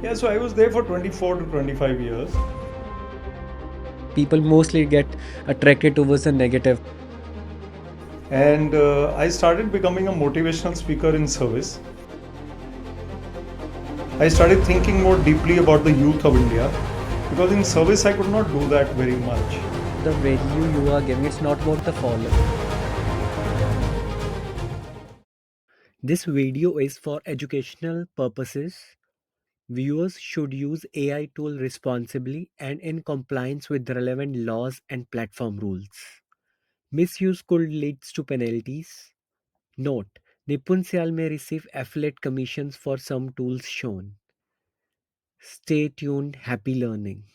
Yeah, so I was there for 24 to 25 years. People mostly get attracted towards the negative. And I started becoming a motivational speaker in service. I started thinking more deeply about the youth of India because in service I could not do that very much. The value you are giving, it's not about the follow. This video is for educational purposes. Viewers should use AI tool responsibly and in compliance with relevant laws and platform rules. Misuse could lead to penalties. Note: Nipun may receive affiliate commissions for some tools shown. Stay tuned. Happy learning.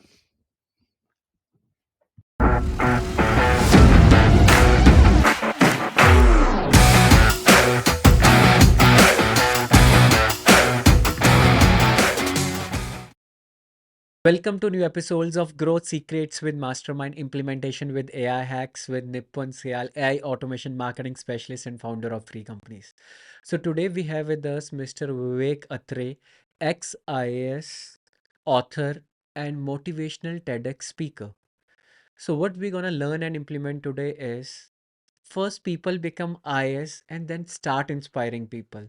Welcome to new episodes of Growth Secrets with Mastermind Implementation with AI Hacks with Nipun Sial, AI Automation Marketing Specialist and founder of 3 companies. So today we have with us Mr. Vivek Atray, ex-IAS, author, and motivational TEDx speaker. So what we're gonna learn and implement today is first people become IAS and then start inspiring people.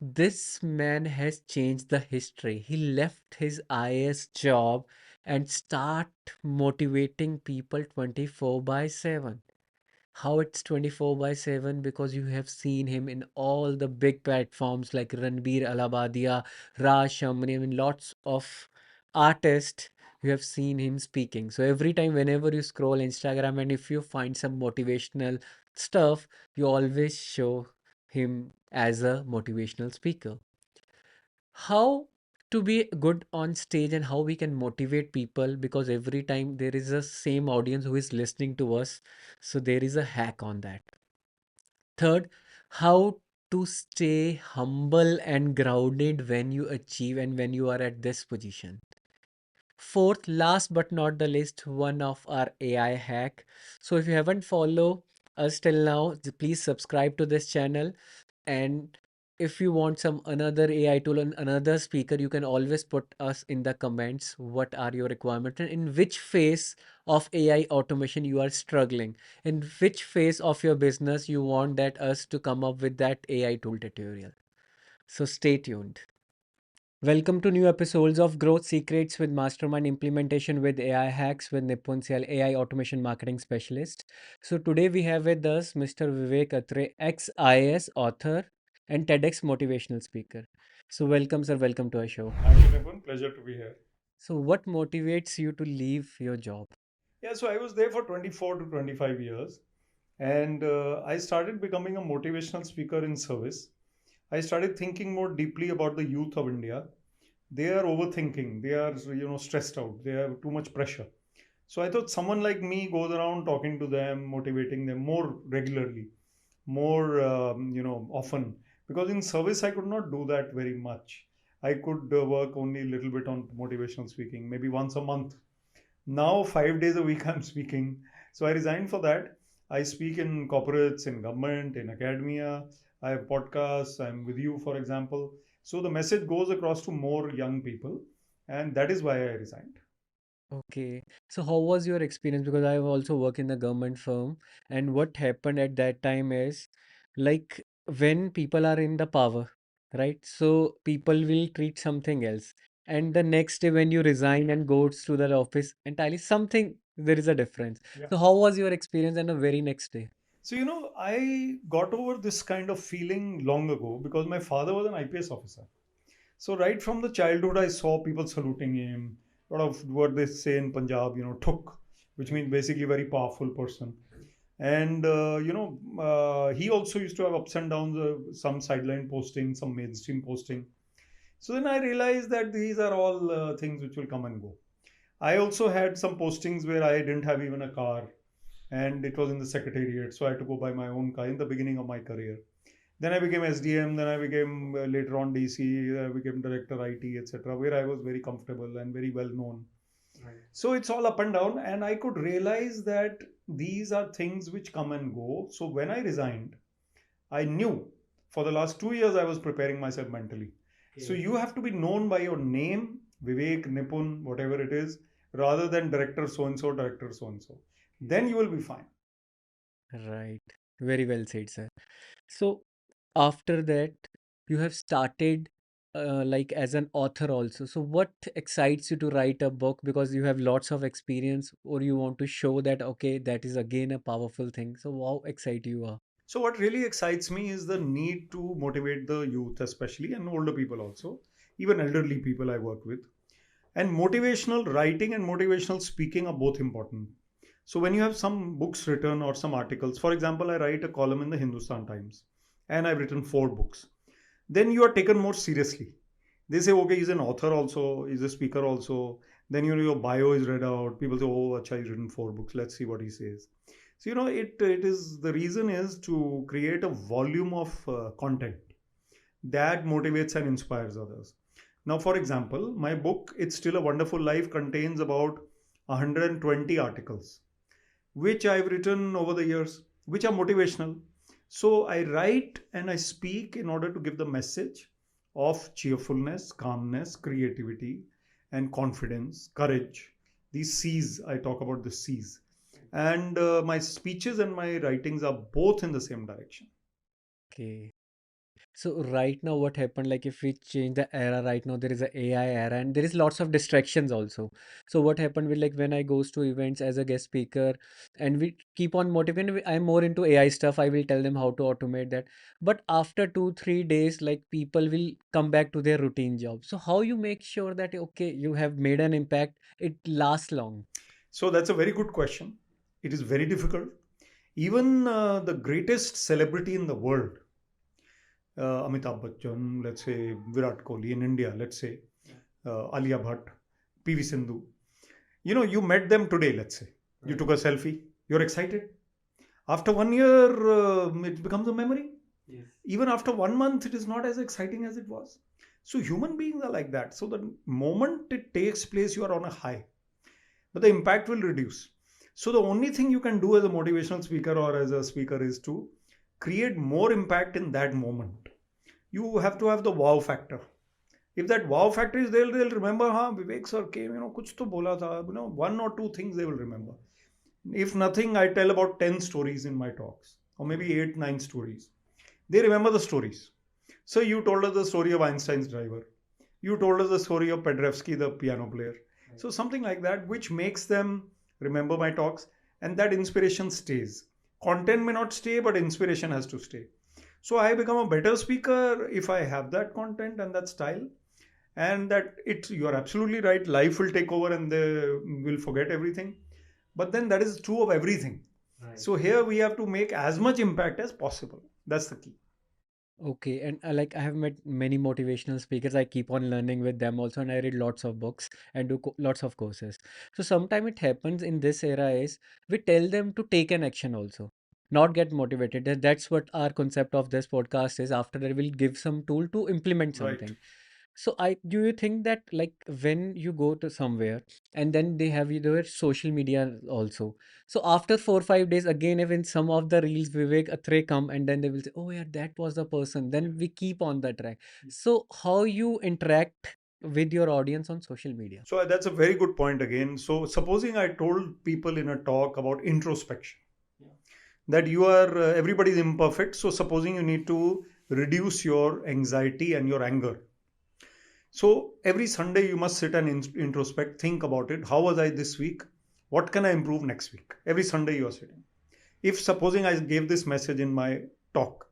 This man has changed the history. He left his IAS job and start motivating people 24 by 7. How it's 24 by 7? Because you have seen him in all the big platforms like Ranbir Alabadia, Raj Shamni, I mean lots of artists. You have seen him speaking. So every time whenever you scroll Instagram and if you find some motivational stuff, you always show him as a motivational speaker. How to be good on stage and how we can motivate people, because every time there is a same audience who is listening to us, so there is a hack on that. Third, how to stay humble and grounded when you achieve and when you are at this position. Fourth, last but not the least, one of our AI hack. So if you haven't followed us till now, please subscribe to this channel. And if you want some another AI tool and another speaker, you can always put us in the comments. What are your requirements and in which phase of AI automation you are struggling? In which phase of your business you want that us to come up with that AI tool tutorial? So stay tuned. Welcome to new episodes of Growth Secrets with Mastermind Implementation with AI Hacks with Nipun Sial, AI Automation Marketing Specialist. So today we have with us Mr. Vivek Atray, ex-IAS author and TEDx motivational speaker. So welcome, sir. Welcome to our show. Thank you, Nipun. Pleasure to be here. So what motivates you to leave your job? Yeah, so I was there for 24 to 25 years. And I started becoming a motivational speaker in service. I started thinking more deeply about the youth of India. They are overthinking. They are, stressed out. They have too much pressure. So I thought someone like me goes around talking to them, motivating them more regularly, more, often. Because in service, I could not do that very much. I could work only a little bit on motivational speaking, maybe once a month. Now, 5 days a week, I'm speaking. So I resigned for that. I speak in corporates, in government, in academia. I have podcasts. I'm with you, for example. So the message goes across to more young people. And that is why I resigned. Okay. So how was your experience? Because I have also worked in the government firm, and what happened at that time is like when people are in the power, right? So people will treat something else. And the next day when you resign and goes to the office entirely something, there is a difference. Yeah. So how was your experience on the very next day? So, I got over this kind of feeling long ago because my father was an IPS officer. So, right from the childhood, I saw people saluting him. A lot of what they say in Punjab, tuk, which means basically very powerful person. And, he also used to have ups and downs, some sideline posting, some mainstream posting. So then I realized that these are all things which will come and go. I also had some postings where I didn't have even a car and it was in the secretariat. So I had to go by my own car in the beginning of my career. Then I became SDM, then I became later on DC, I became director IT, etc., where I was very comfortable and very well known. Right. So it's all up and down, and I could realize that these are things which come and go. So when I resigned, I knew for the last 2 years I was preparing myself mentally. So you have to be known by your name Vivek, Nipun, whatever it is, rather than director so and so, director so and so. Then you will be fine. Right. Very well said, sir. So after that, you have started like as an author also. So what excites you to write a book because you have lots of experience or you want to show that okay, that is again a powerful thing. So how excited you are? So, what really excites me is the need to motivate the youth, especially, and older people also, even elderly people I work with. And motivational writing and motivational speaking are both important. So, when you have some books written or some articles, for example, I write a column in the Hindustan Times and I've written 4 books, then you are taken more seriously. They say, okay, he's an author also, he's a speaker also. Then your bio is read out. People say, oh, acha, he's written 4 books. Let's see what he says. So it is the reason is to create a volume of content that motivates and inspires others. Now, for example, my book "It's Still a Wonderful Life" contains about 120 articles which I've written over the years, which are motivational. So I write and I speak in order to give the message of cheerfulness, calmness, creativity, and confidence, courage. These C's, I talk about the C's. And my speeches and my writings are both in the same direction. Okay. So right now what happened, like if we change the era right now, there is a AI era and there is lots of distractions also. So what happened with like when I goes to events as a guest speaker and we keep on motivating, I'm more into AI stuff. I will tell them how to automate that. But after 2, 3 days, like people will come back to their routine job. So how you make sure that, okay, you have made an impact, it lasts long? So that's a very good question. It is very difficult. Even the greatest celebrity in the world, Amitabh Bachchan, let's say Virat Kohli in India, let's say Alia Bhatt, PV Sindhu. You met them today, let's say. You took a selfie. You're excited. After 1 year, it becomes a memory. Yes. Even after 1 month, it is not as exciting as it was. So human beings are like that. So the moment it takes place, you are on a high, but the impact will reduce. So the only thing you can do as a motivational speaker or as a speaker is to create more impact in that moment. You have to have the wow factor. If that wow factor is there, they'll remember, huh, Vivek sir came, kuch to bola tha, 1 or 2 things they will remember. If nothing, I tell about 10 stories in my talks, or maybe 8, 9 stories. They remember the stories. So you told us the story of Einstein's driver. You told us the story of Pedrevsky, the piano player. So something like that, which makes them remember my talks, and that inspiration stays. Content may not stay, but inspiration has to stay. So I become a better speaker if I have that content and that style. And that you are absolutely right. Life will take over and they will forget everything. But then that is true of everything. Right. So here we have to make as much impact as possible. That's the key. Okay, and like I have met many motivational speakers. I keep on learning with them also, and I read lots of books and do lots of courses. So sometime it happens in this era is we tell them to take an action also, not get motivated. That's what our concept of this podcast is. After that, we'll give some tool to implement Right. something. So I do you think that like when you go to somewhere and then they have their social media also. So after 4, 5 days again, even some of the reels Vivek Atray come and then they will say, oh yeah, that was the person. Then we keep on the track. So how you interact with your audience on social media? So that's a very good point again. So supposing I told people in a talk about introspection, that you are everybody is imperfect. So supposing you need to reduce your anxiety and your anger. So every Sunday you must sit and introspect, think about it. How was I this week? What can I improve next week? Every Sunday you are sitting. If supposing I gave this message in my talk,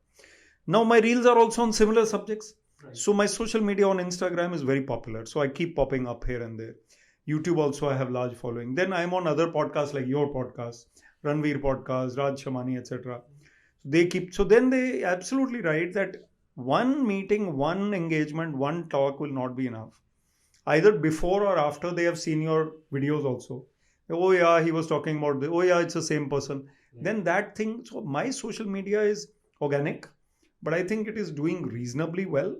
now my reels are also on similar subjects. Right. So my social media on Instagram is very popular. So I keep popping up here and there. YouTube also I have large following. Then I'm on other podcasts like your podcast, Ranveer podcast, Raj Shamani, etc. They keep, so then they absolutely right that one meeting, one engagement, one talk will not be enough. Either before or after they have seen your videos also. Oh yeah, he was talking about this. Oh yeah, it's the same person. Yeah. Then that thing. So my social media is organic, but I think it is doing reasonably well.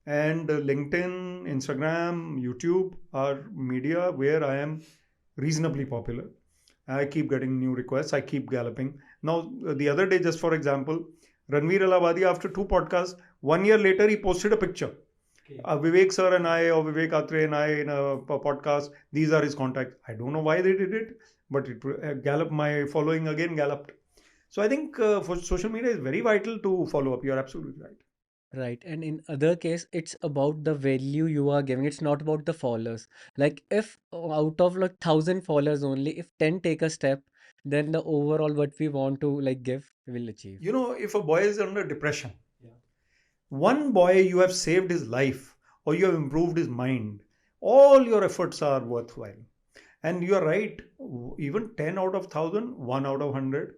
And LinkedIn, Instagram, YouTube are media where I am reasonably popular. I keep getting new requests. I keep galloping. Now, the other day, just for example, Ranveer Alabadi, after 2 podcasts, 1 year later, he posted a picture. Vivek sir and I, or Vivek Atray and I, in a podcast, these are his contacts. I don't know why they did it, but it galloped, my following again galloped. So I think for social media is very vital to follow up. You're absolutely right. Right. And in other case, it's about the value you are giving. It's not about the followers. Like if out of like 1,000 followers only, if 10 take a step, then the overall what we want to like give, we will achieve. You know, if a boy is under depression, one boy you have saved his life or you have improved his mind, all your efforts are worthwhile. And you are right, even 10 out of 1,000, 1 out of 100,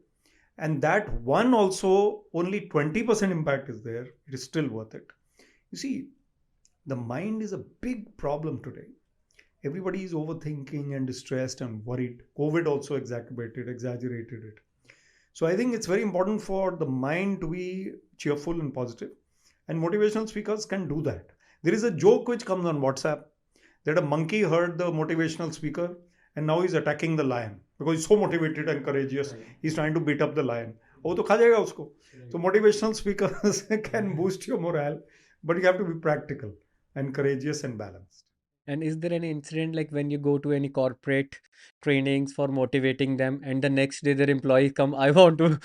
and that one also only 20% impact is there, it is still worth it. You see, the mind is a big problem today. Everybody is overthinking and distressed and worried. COVID also exaggerated it. So I think it's very important for the mind to be cheerful and positive, and motivational speakers can do that. There is a joke which comes on WhatsApp that a monkey heard the motivational speaker and now he's attacking the lion because he's so motivated and courageous. He's trying to beat up the lion. वो तो खा जाएगा उसको. So motivational speakers can boost your morale, but you have to be practical and courageous and balanced. And is there any incident like when you go to any corporate trainings for motivating them, and the next day their employees come, I want to,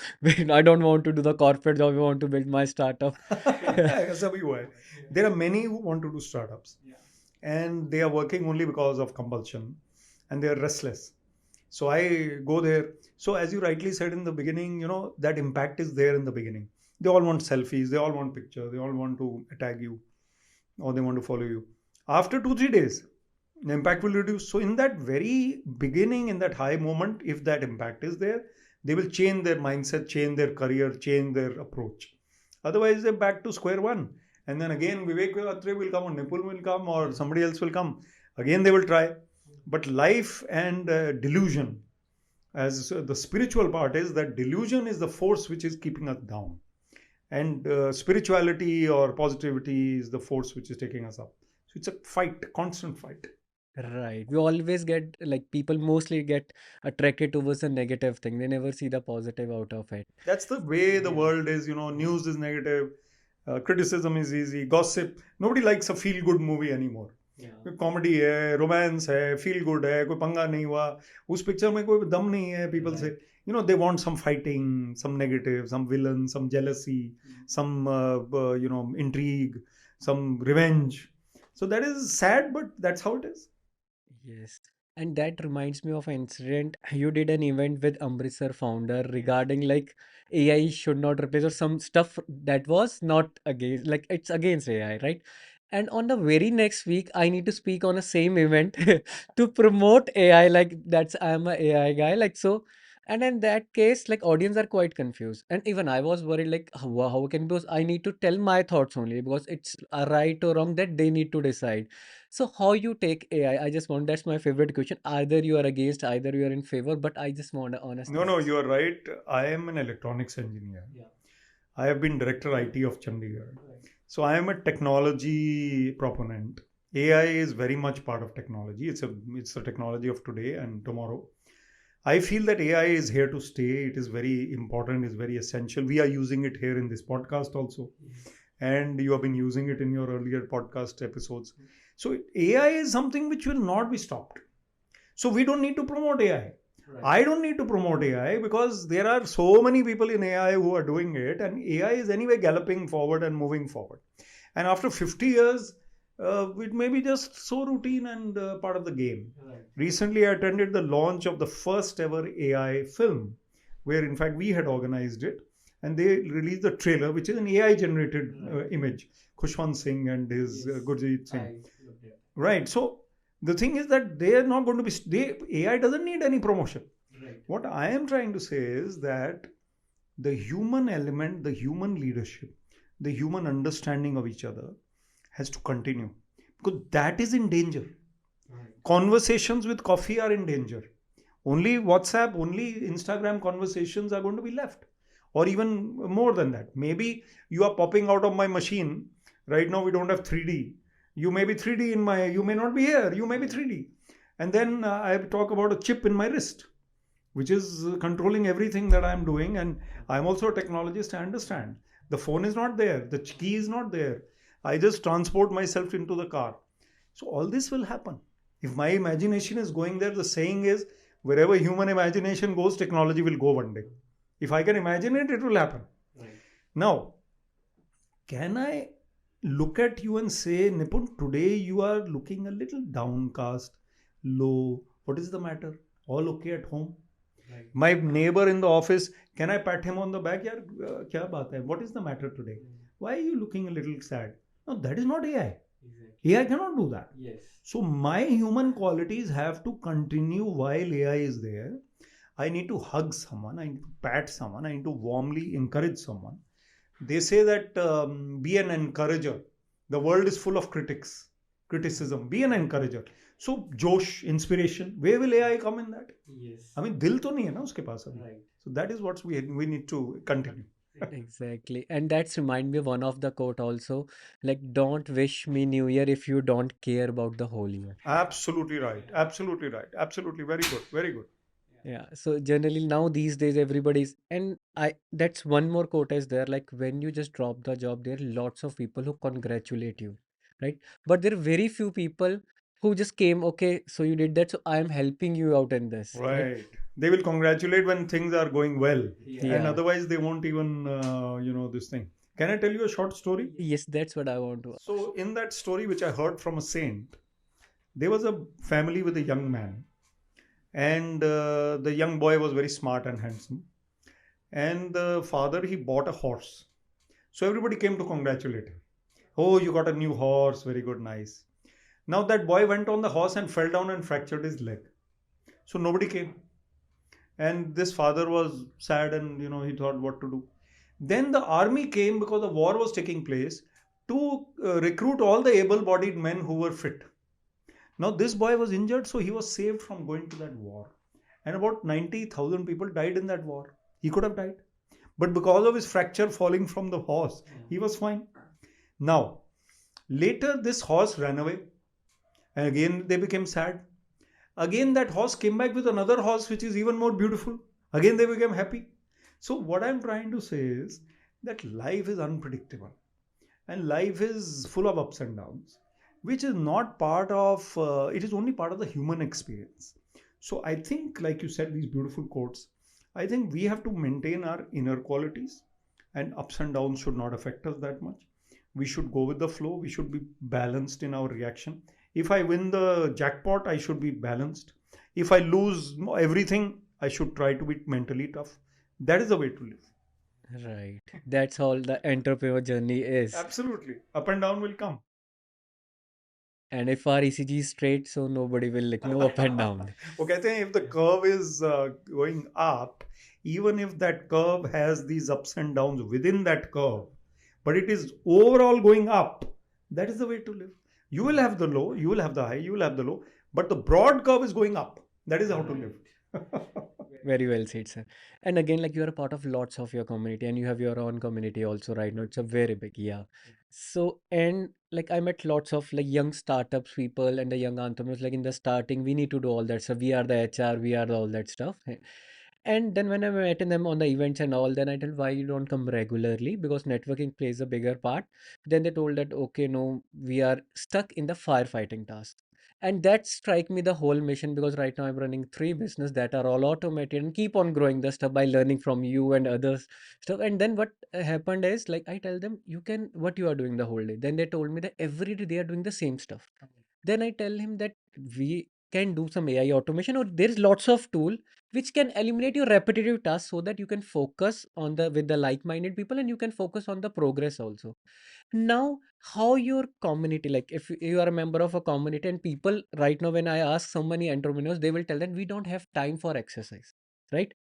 I don't want to do the corporate job, I want to build my startup. ऐसा भी हुआ है. There are many who want to do startups, and they are working only because of compulsion, and they are restless. So I go there. So as you rightly said in the beginning, you know, that impact is there in the beginning. They all want selfies, they all want pictures, they all want to tag you, or they want to follow you. After 2-3 days, the impact will reduce. So in that very beginning, in that high moment, if that impact is there, they will change their mindset, change their career, change their approach. Otherwise, they're back to square one. And then again, Vivek Atray will come, or Nipul will come, or somebody else will come. Again, they will try. But life and delusion, as the spiritual part is, that delusion is the force which is keeping us down. And spirituality or positivity is the force which is taking us up. So it's a fight, constant fight. Right. We always get like people mostly get attracted towards a negative thing. They never see the positive out of it. That's the way the world is, you know, news is negative, criticism is easy, gossip. Nobody likes a feel good movie anymore. Comedy है, romance है, feel good है, कोई पंगा नहीं हुआ, उस picture में कोई दम नहीं है. पीपल से, you know, they want some fighting, some negative, some villain, some jealousy, some you know, intrigue, some revenge. So that is sad, but that's how it is. Yes. And that reminds me of an incident. You did an event with Amritsar founder regarding like AI should not replace or some stuff that was not against, like it's against AI, right? And on the very next week, I need to speak on a same event to promote AI. Like that's I'm a AI guy. Like so, and in that case, like audience are quite confused. And even I was worried, like how can because I need to tell my thoughts only because it's a right or wrong that they need to decide. So how you take AI? I just want that's my favorite question. Either you are against, either you are in favor, but I just want an honest No, answer. you are right. I am an electronics engineer. I have been director IT of Chandigarh. So I am a technology proponent. AI is very much part of technology. It's a technology of today and tomorrow. I feel that AI is here to stay. It is very important, it's very essential. We are using it here in this podcast also. And you have been using it in your earlier podcast episodes. So AI is something which will not be stopped. So we don't need to promote AI. I don't need to promote AI because there are so many people in AI who are doing it, and AI is anyway galloping forward and moving forward. And after 50 years, it may be just so routine and part of the game. Recently, I attended the launch of the first ever AI film, where in fact we had organized it, and they released the trailer, which is an AI generated image. Khushwant Singh and his Gurjeet Singh. Right. So the thing is that they are not going to be, AI doesn't need any promotion. What I am trying to say is that the human element, the human leadership, the human understanding of each other has to continue, because that is in danger. Conversations with coffee are in danger. Only WhatsApp, only Instagram conversations are going to be left, or even more than that. Maybe you are popping out of my machine. Right now we don't have 3D. You may be 3D in my, you may not be here, you may be 3D. And then I talk about a chip in my wrist, which is controlling everything that I'm doing. And I'm also a technologist, I understand. The phone is not there, the key is not there. I just transport myself into the car. So all this will happen. If my imagination is going there, the saying is, wherever human imagination goes, technology will go one day. If I can imagine it, it will happen. Right. Now, can I look at you and say, Nipun, today you are looking a little downcast, low. What is the matter? All okay at home? Right. My neighbor in the office, can I pat him on the back? Yaar, kya baat hai? What is the matter today? Why are you looking a little sad? No, that is not AI. Exactly. AI cannot do that. Yes. So my human qualities have to continue while AI is there. I need to hug someone. I need to pat someone. I need to warmly encourage someone. They say that be an encourager. The world is full of criticism. Be an encourager. So Josh, inspiration, where will AI come in that? Yes. I mean, दिल तो नहीं है ना उसके पास अभी. Right. So that is what we need to continue. Exactly. And that's remind me one of the quote also, like don't wish me New Year if you don't care about the whole year. Absolutely right. Absolutely right. Absolutely very good. Very good. Yeah. So generally now these days everybody's and I that's one more quote is there, like when you just drop the job, there are lots of people who congratulate you, right? But there are very few people who just came, okay, so you did that, so I am helping you out in this, right? Right. They will congratulate when things are going well. Yeah. And otherwise they won't even, this thing. Can I tell you a short story? Yes, that's what I want to ask. So in that story, which I heard from a saint, there was a family with a young man. And the young boy was very smart and handsome. And the father, he bought a horse. So everybody came to congratulate him. Oh, you got a new horse. Very good, nice. Now that boy went on the horse and fell down and fractured his leg. So nobody came. And this father was sad and he thought what to do. Then the army came because the war was taking place to recruit all the able-bodied men who were fit. Now this boy was injured, so he was saved from going to that war. And about 90,000 people died in that war. He could have died. But because of his fracture falling from the horse, he was fine. Now, later this horse ran away. And again they became sad. Again that horse came back with another horse which is even more beautiful. Again they became happy. So what I'm trying to say is that life is unpredictable. And life is full of ups and downs, which is not part of, it is only part of the human experience. So I think, like you said, these beautiful quotes, I think we have to maintain our inner qualities, and ups and downs should not affect us that much. We should go with the flow. We should be balanced in our reaction. If I win the jackpot, I should be balanced. If I lose everything, I should try to be mentally tough. That is the way to live. Right. That's all the entrepreneur journey is. Absolutely. Up and down will come. And if our ECG is straight, so nobody will like no up and down. Okay, I think if the curve is going up, even if that curve has these ups and downs within that curve, but it is overall going up, that is the way to live. You will have the low, you will have the high, you will have the low, but the broad curve is going up. That is how to live. Very well said, sir. And again, like you are a part of lots of your community and you have your own community also right now. It's a very big, yeah. So, and like I met lots of like young startups people and the young entrepreneurs, like in the starting, we need to do all that. So we are the HR, we are the, all that stuff. And then when I met them on the events and all, then I told why you don't come regularly because networking plays a bigger part. Then they told that, okay, no, we are stuck in the firefighting task. And that strike me the whole mission because right now I'm running three business that are all automated and keep on growing the stuff by learning from you and others stuff. And then what happened is like I tell them you can what you are doing the whole day. Then they told me that every day they are doing the same stuff. Then I tell him that we can do some AI automation or there's lots of tool which can eliminate your repetitive tasks so that you can focus on the with the like-minded people and you can focus on the progress also. Now, how your community, like if you are a member of a community and people right now, when I ask so many entrepreneurs, they will tell that we don't have time for exercise, right?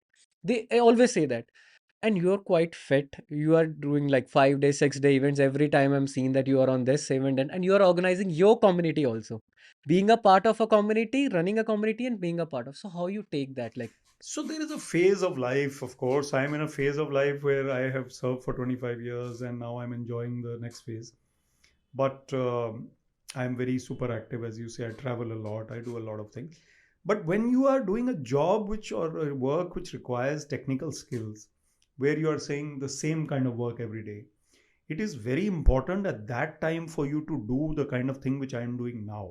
They always say that. And you're quite fit. You are doing like 5 day, 6 day events. Every time I'm seeing that you are on this event and you are organizing your community also. Being a part of a community, running a community and being a part of. So how you take that? Like, so there is a phase of life, of course. I'm in a phase of life where I have served for 25 years and now I'm enjoying the next phase. But I'm very super active, as you say. I travel a lot. I do a lot of things. But when you are doing a job or a work which requires technical skills, where you are saying the same kind of work every day, it is very important at that time for you to do the kind of thing which I am doing now,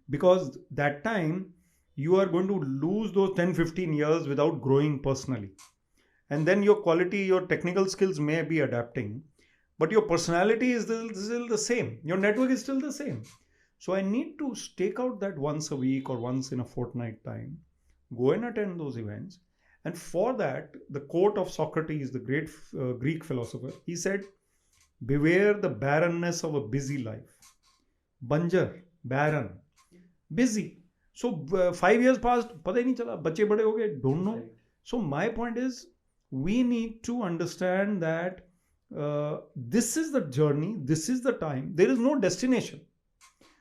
because that time you are going to lose those 10-15 years without growing personally, and then your quality, your technical skills may be adapting, but your personality is still the same, your network is still the same. So I need to stake out that once a week or once in a fortnight time, go and attend those events. And for that, the quote of Socrates, the great Greek philosopher, he said, beware the barrenness of a busy life. Banjar, barren, busy. So 5 years passed, पता ही नहीं चला, बच्चे बड़े हो गए, don't know. So my point is, we need to understand that this is the journey, this is the time, there is no destination.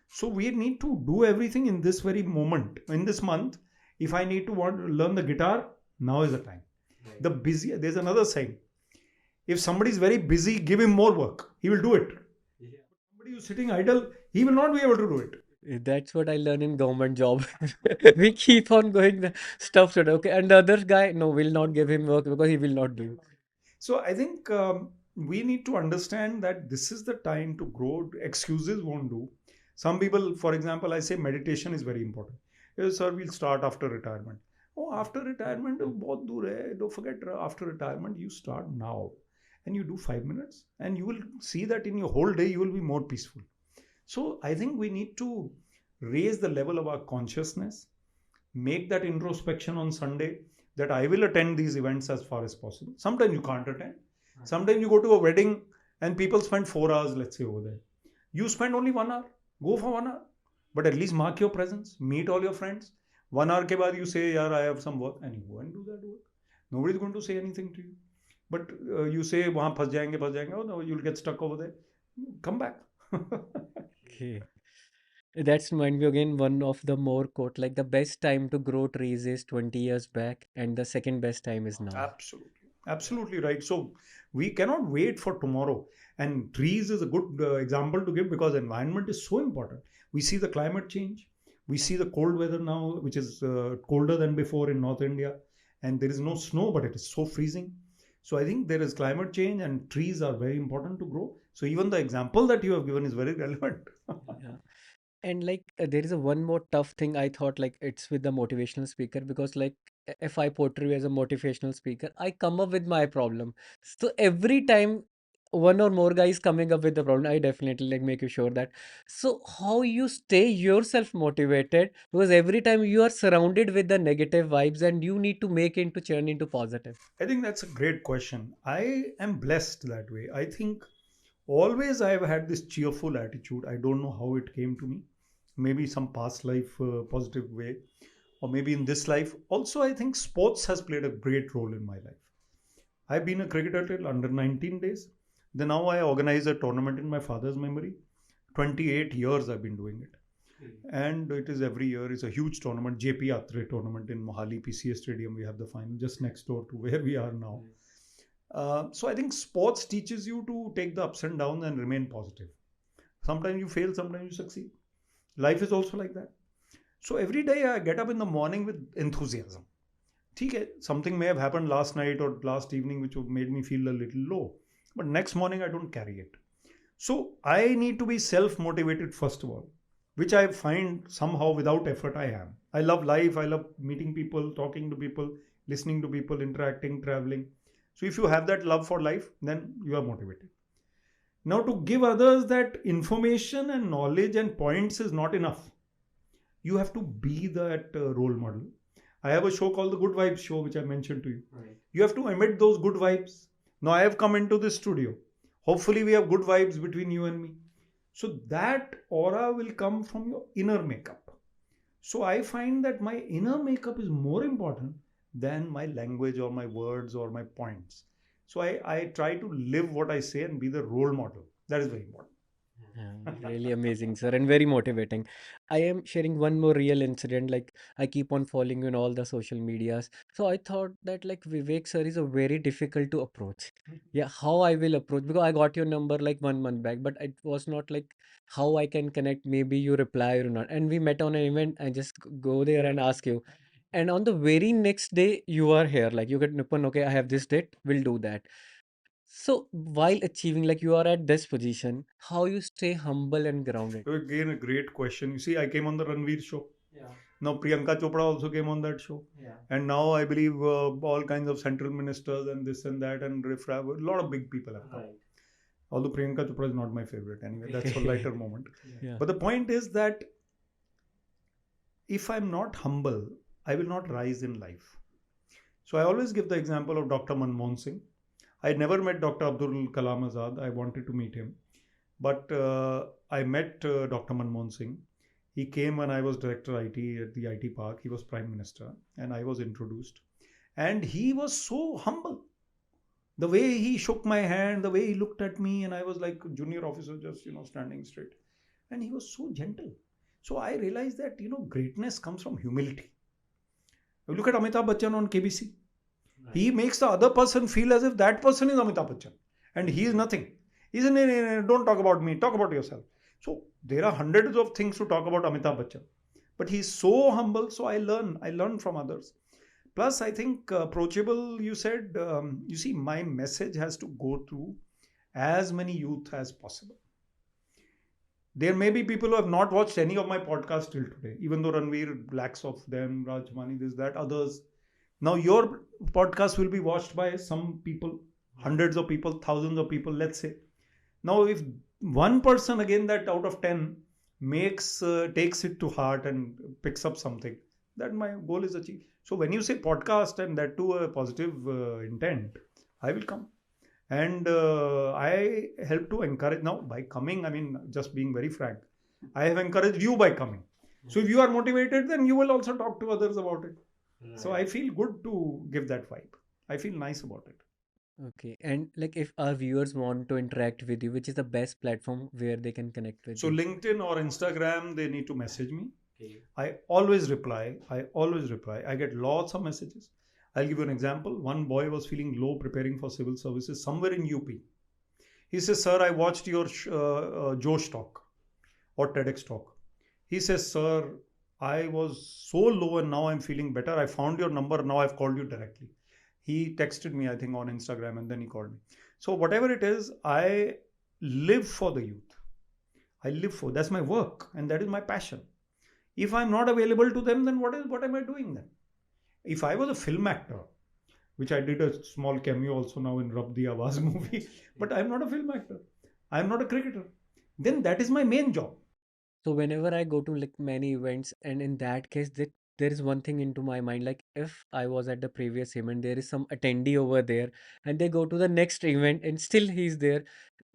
So we need to do everything in this very moment, in this month. If I need to want to learn the guitar, now is the time. Right. The busy, there's another saying, if somebody is very busy, give him more work, he will do it. Yeah. Somebody who's sitting idle, he will not be able to do it. That's what I learn in government job. We keep on going the stuff to okay, and the other guy, no, will not give him work because he will not do. So I think we need to understand that this is the time to grow. Excuses won't do. Some people, for example, I say meditation is very important. Yes, sir, we'll start after retirement. Oh, after retirement, बहुत दूर है. Don't forget, after retirement, you start now. And you do 5 minutes, and you will see that in your whole day, you will be more peaceful. So I think we need to raise the level of our consciousness, make that introspection on Sunday, that I will attend these events as far as possible. Sometimes you can't attend. Sometimes you go to a wedding and people spend 4 hours, let's say, over there. You spend only 1 hour. Go for 1 hour. But at least mark your presence. Meet all your friends. 1 hour ke baad you say, yaar, I have some work. And you go and do that work. Nobody is going to say anything to you. But you say, wahan phas jayenge, oh no, you'll get stuck over there. Come back. Okay. That's remind me again one of the more quote like the best time to grow trees is 20 years back and the second best time is now. Absolutely. Absolutely right. So we cannot wait for tomorrow. And trees is a good example to give, because environment is so important. We see the climate change. We see the cold weather now, which is colder than before in North India. And there is no snow, but it is so freezing. So I think there is climate change and trees are very important to grow. So even the example that you have given is very relevant. Yeah. And like there is a one more tough thing I thought like it's with the motivational speaker because like if I portray you as a motivational speaker, I come up with my problem. So every time one or more guys coming up with the problem, I definitely like make you sure that. So how you stay yourself motivated because every time you are surrounded with the negative vibes and you need to make it to turn into positive. I think that's a great question. I am blessed that way. I think always I have had this cheerful attitude. I don't know how it came to me. Maybe some past life positive way, or maybe in this life. Also, I think sports has played a great role in my life. I've been a cricketer till under 19 days. Then now I organize a tournament in my father's memory. 28 years I've been doing it. And it is every year. It's a huge tournament, JP Atray tournament in Mohali PCA Stadium. We have the final just next door to where we are now. So I think sports teaches you to take the ups and downs and remain positive. Sometimes you fail, sometimes you succeed. Life is also like that. So every day I get up in the morning with enthusiasm. Okay, something may have happened last night or last evening which made me feel a little low. But next morning I don't carry it. So I need to be self motivated first of all, which I find somehow without effort I am. I love life. I love meeting people, talking to people, listening to people, interacting, traveling. So if you have that love for life, then you are motivated. Now, to give others that information and knowledge and points is not enough. You have to be that role model. I have a show called the Good Vibes Show, which I mentioned to you. Right. You have to emit those good vibes. Now, I have come into this studio. Hopefully, we have good vibes between you and me. So, that aura will come from your inner makeup. So, I find that my inner makeup is more important than my language or my words or my points. So I try to live what I say and be the role model. That is very important. Yeah, really amazing, sir, and very motivating. I am sharing one more real incident. Like I keep on following you in all the social medias. So I thought that like Vivek sir is a very difficult to approach. Yeah, how I will approach because I got your number like 1 month back, but it was not like how I can connect. Maybe you reply or not. And we met on an event. I just go there and ask you. And on the very next day, you are here. Like you get Nipun, okay, I have this date. We'll do that. So while achieving, like you are at this position, how you stay humble and grounded? Again, a great question. You see, I came on the Ranveer show. Yeah. Now Priyanka Chopra also came on that show. Yeah. And now I believe all kinds of central ministers and this and that and a lot of big people have come. Right. Although Priyanka Chopra is not my favorite anyway, that's for lighter moment. Yeah. But the point is that if I'm not humble, I will not rise in life. So I always give the example of Dr. Manmohan Singh. I never met Dr. Abdul Kalam Azad. I wanted to meet him. But I met Dr. Manmohan Singh. He came when I was director IT at the IT Park. He was prime minister and I was introduced. And he was so humble. The way he shook my hand, the way he looked at me, and I was like a junior officer just, standing straight. And he was so gentle. So I realized that, greatness comes from humility. Look at Amitabh Bachchan on KBC. Right. He makes the other person feel as if that person is Amitabh Bachchan and he is nothing. He says, don't talk about me, talk about yourself. So there are hundreds of things to talk about Amitabh Bachchan. But he's so humble, so I learn from others. Plus, I think approachable, you said, you see, my message has to go to as many youth as possible. There may be people who have not watched any of my podcasts till today, even though Ranveer, lakhs of them, Rajmani, this, that, others. Now your podcast will be watched by some people, hundreds of people, thousands of people, let's say. Now, if one person again that out of 10 takes it to heart and picks up something, that my goal is achieved. So when you say podcast and that to a positive intent, I will come. And I help to encourage now by coming. I mean, just being very frank, I have encouraged you by coming. So if you are motivated, then you will also talk to others about it. Right. So I feel good to give that vibe. I feel nice about it. Okay. And like if our viewers want to interact with you, which is the best platform where they can connect with so you? So LinkedIn or Instagram, they need to message me. Okay. I always reply. I get lots of messages. I'll give you an example. One boy was feeling low preparing for civil services somewhere in UP. He says, sir, I watched your Josh talk or TEDx talk. He says, sir, I was so low and now I'm feeling better. I found your number. Now I've called you directly. He texted me, I think, on Instagram and then he called me. So whatever it is, I live for the youth. That's my work and that is my passion. If I'm not available to them, then what am I doing then? If I was a film actor, which I did a small cameo also now in Rab Di Awaaz movie, but I'm not a film actor. I'm not a cricketer. Then that is my main job. So whenever I go to like many events, and in that case, there is one thing into my mind, like if I was at the previous event, there is some attendee over there, and they go to the next event, and still he's there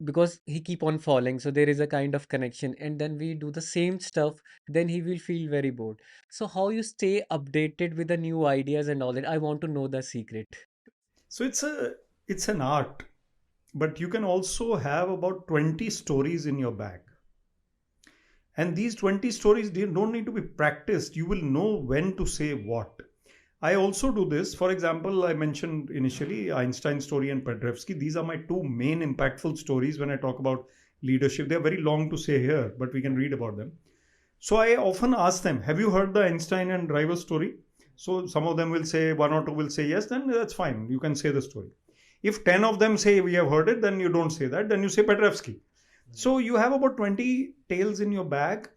because he keep on falling. So there is a kind of connection, and then we do the same stuff. Then he will feel very bored. So how you stay updated with the new ideas and all that? I want to know the secret. So it's an art, but you can also have about 20 stories in your bag. And these 20 stories don't need to be practiced. You will know when to say what. I also do this. For example, I mentioned initially Einstein's story and Pedrevsky. These are my two main impactful stories when I talk about leadership. They're very long to say here, but we can read about them. So I often ask them, have you heard the Einstein and Driver story? So some of them will say, one or two will say yes, then that's fine. You can say the story. If 10 of them say we have heard it, then you don't say that. Then you say Pedrevsky. So you have about 20 tales in your bag.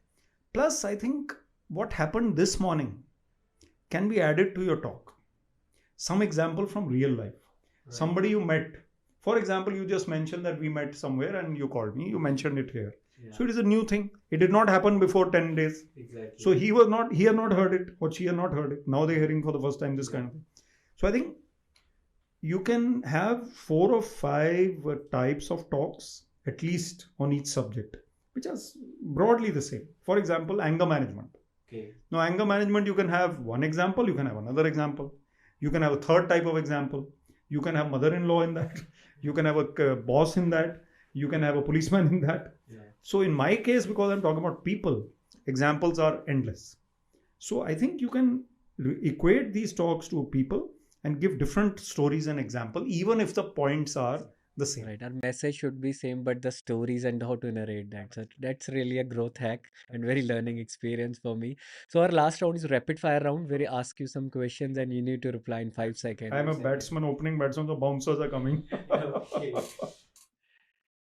Plus, I think what happened this morning can be added to your talk. Some example from real life. Right. Somebody you met. For example, you just mentioned that we met somewhere and you called me. You mentioned it here. Yeah. So it is a new thing. It did not happen before 10 days. Exactly. So he had not heard it or she had not heard it. Now they're hearing for the first time this kind of thing. So I think you can have 4 or 5 types of talks at least on each subject, which are broadly the same. For example, anger management. Okay. Now, anger management, you can have one example, you can have another example, you can have a third type of example, you can have mother-in-law in that, you can have a boss in that, you can have a policeman in that. Yeah. So in my case, because I'm talking about people, examples are endless. So I think you can equate these talks to people and give different stories and example, even if the points are the same. Right, our message should be same, but the stories and how to narrate that. So that's really a growth hack and very learning experience for me. So our last round is rapid fire round where I ask you some questions and you need to reply in 5 seconds. I am a batsman, opening batsman, so bouncers are coming. Okay.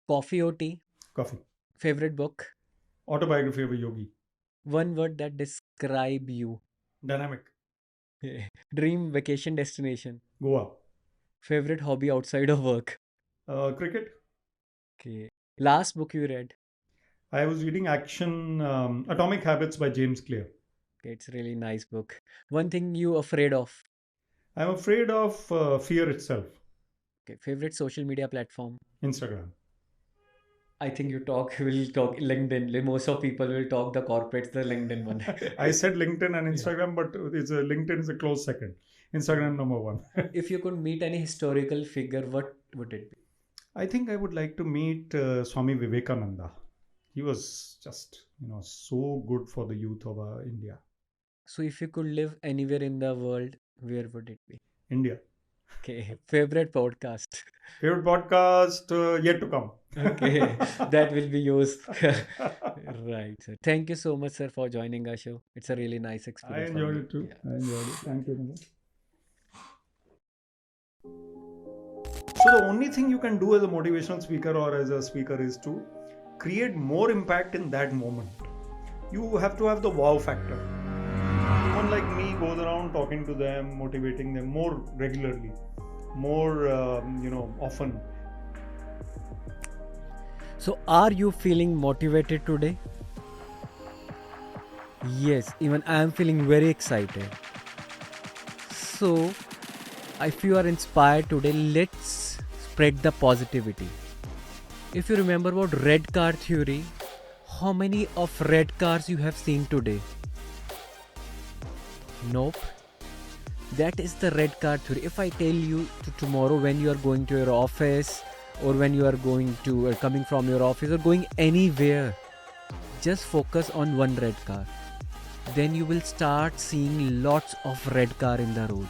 Coffee or tea? Coffee. Favorite book? Autobiography of a yogi. One word that describe you. Dynamic. Dream vacation destination. Goa. Favorite hobby outside of work. Cricket. Okay. Last book you read. I was reading Action Atomic Habits by James Clear. Okay, it's a really nice book. One thing you afraid of. I'm afraid of fear itself. Okay. Favorite social media platform. Instagram. I think you talk will talk LinkedIn. Most of people will talk the corporates, the LinkedIn one. I said LinkedIn and Yeah. Instagram, but LinkedIn is a close second. Instagram number one. If you could meet any historical figure, what would it be? I think I would like to meet Swami Vivekananda. He was just, so good for the youth of India. So if you could live anywhere in the world, where would it be? India. Okay. Favorite podcast. Favorite podcast yet to come. Okay, that will be used. Right, sir. Thank you so much, sir, for joining our show. It's a really nice I experience for enjoyed me. it too. Yeah. I enjoyed it. Thank you, Nanda. So the only thing you can do as a motivational speaker or as a speaker is to create more impact in that moment. You have to have the wow factor. Someone like me goes around talking to them, motivating them more regularly, more often. So, are you feeling motivated today? Yes, even I am feeling very excited. So, if you are inspired today, let's spread the positivity. If you remember about red car theory, how many of red cars you have seen today? Nope. That is the red car theory. If I tell you tomorrow when you are going to your office or when you are going to or coming from your office or going anywhere, just focus on one red car. Then you will start seeing lots of red car in the road.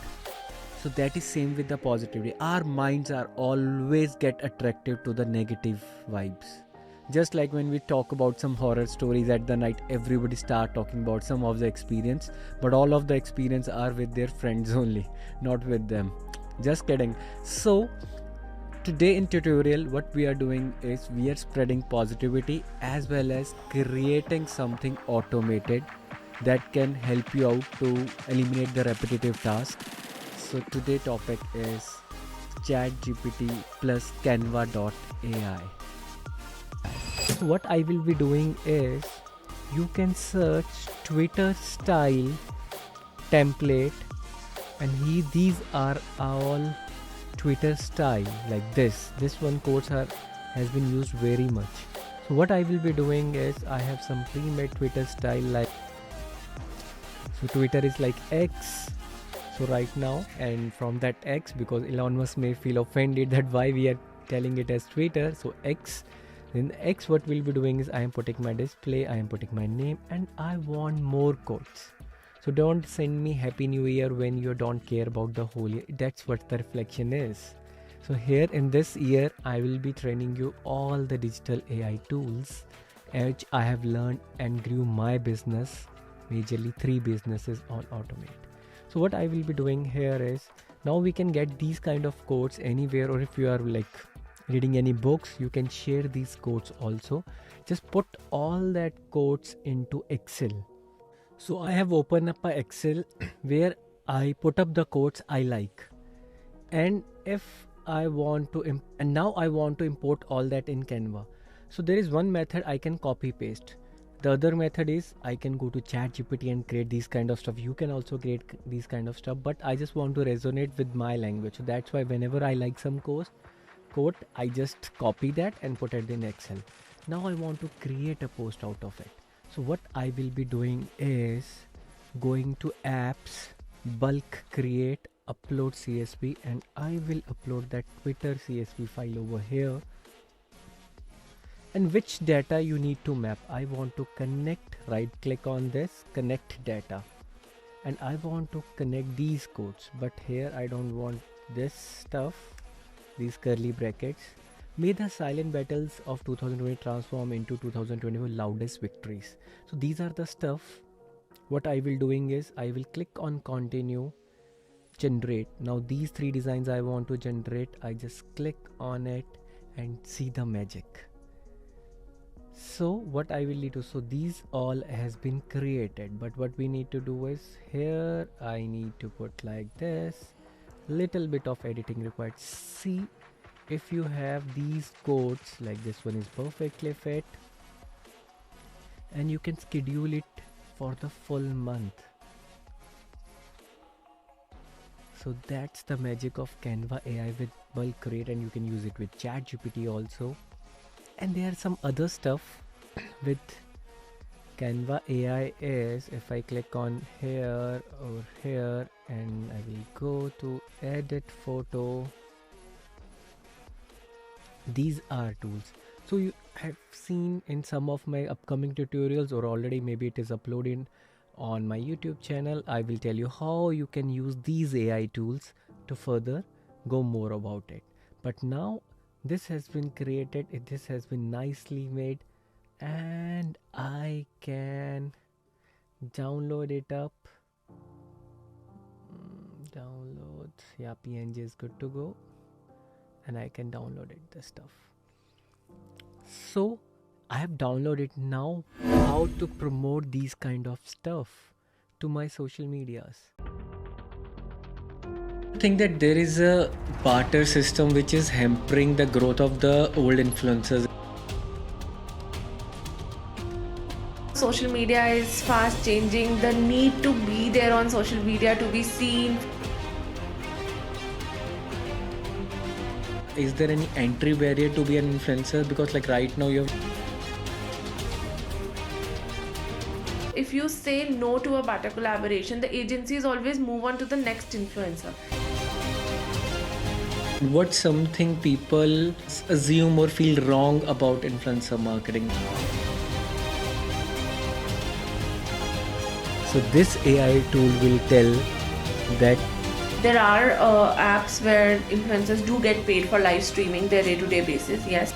So that is same with the positivity. Our minds are always get attractive to the negative vibes. Just like when we talk about some horror stories at the night, everybody start talking about some of the experience, but all of the experience are with their friends only, not with them. Just kidding. So today in tutorial, what we are doing is we are spreading positivity as well as creating something automated that can help you out to eliminate the repetitive task. So today topic is ChatGPT plus Canva.ai. So what I will be doing is you can search Twitter style template and these are all Twitter style like this. This one quotes has been used very much. So what I will be doing is I have some pre-made Twitter style like so Twitter is like X. So right now and from that X because Elon Musk may feel offended that why we are telling it as Twitter. So X. In X what we'll be doing is I am putting my display, I am putting my name and I want more quotes. So don't send me Happy New Year when you don't care about the whole year. That's what the reflection is. So here in this year I will be training you all the digital AI tools which I have learned and grew my business, majorly 3 businesses on Automate. So what I will be doing here is now we can get these kind of quotes anywhere, or if you are like reading any books you can share these quotes also. Just put all that quotes into Excel. So I have opened up a Excel where I put up the quotes I like, and if I want to and now I want to import all that in Canva. So there is one method I can copy paste. The other method is I can go to ChatGPT and create these kind of stuff. You can also create these kind of stuff, but I just want to resonate with my language. So that's why whenever I like some quote, I just copy that and put it in Excel. Now I want to create a post out of it. So what I will be doing is going to apps, bulk create, upload CSV, and I will upload that Twitter CSV file over here. And which data you need to map. I want to connect, right click on this, connect data, and I want to connect these codes, but here I don't want this stuff, these curly brackets. May the silent battles of 2020 transform into 2024 loudest victories. So these are the stuff. What I will doing is I will click on continue, generate. Now these 3 designs I want to generate, I just click on it and see the magic. So what I will need to, so these all has been created, but what we need to do is here I need to put like this, little bit of editing required. See if you have these codes, like this one is perfectly fit, and you can schedule it for the full month. So that's the magic of Canva AI with bulk create, and you can use it with ChatGPT also. And there are some other stuff with Canva AI is, if I click on here or here and I will go to edit photo, these are tools. So you have seen in some of my upcoming tutorials, or already maybe it is uploaded on my YouTube channel, I will tell you how you can use these AI tools to further go more about it. But now this has been created, this has been nicely made, and I can download it up. Download, yeah, PNG is good to go, and I can download it, the stuff. So I have downloaded. Now how to promote these kind of stuff to my social medias. I think that there is a barter system which is hampering the growth of the old influencers. Social media is fast changing. The need to be there on social media, to be seen. Is there any entry barrier to be an influencer? Because like right now you have, If you say no to a barter collaboration, the agencies always move on to the next influencer. what something people assume or feel wrong about influencer marketing. So this AI tool will tell that There are apps where influencers do get paid for live streaming their day-to-day basis, yes.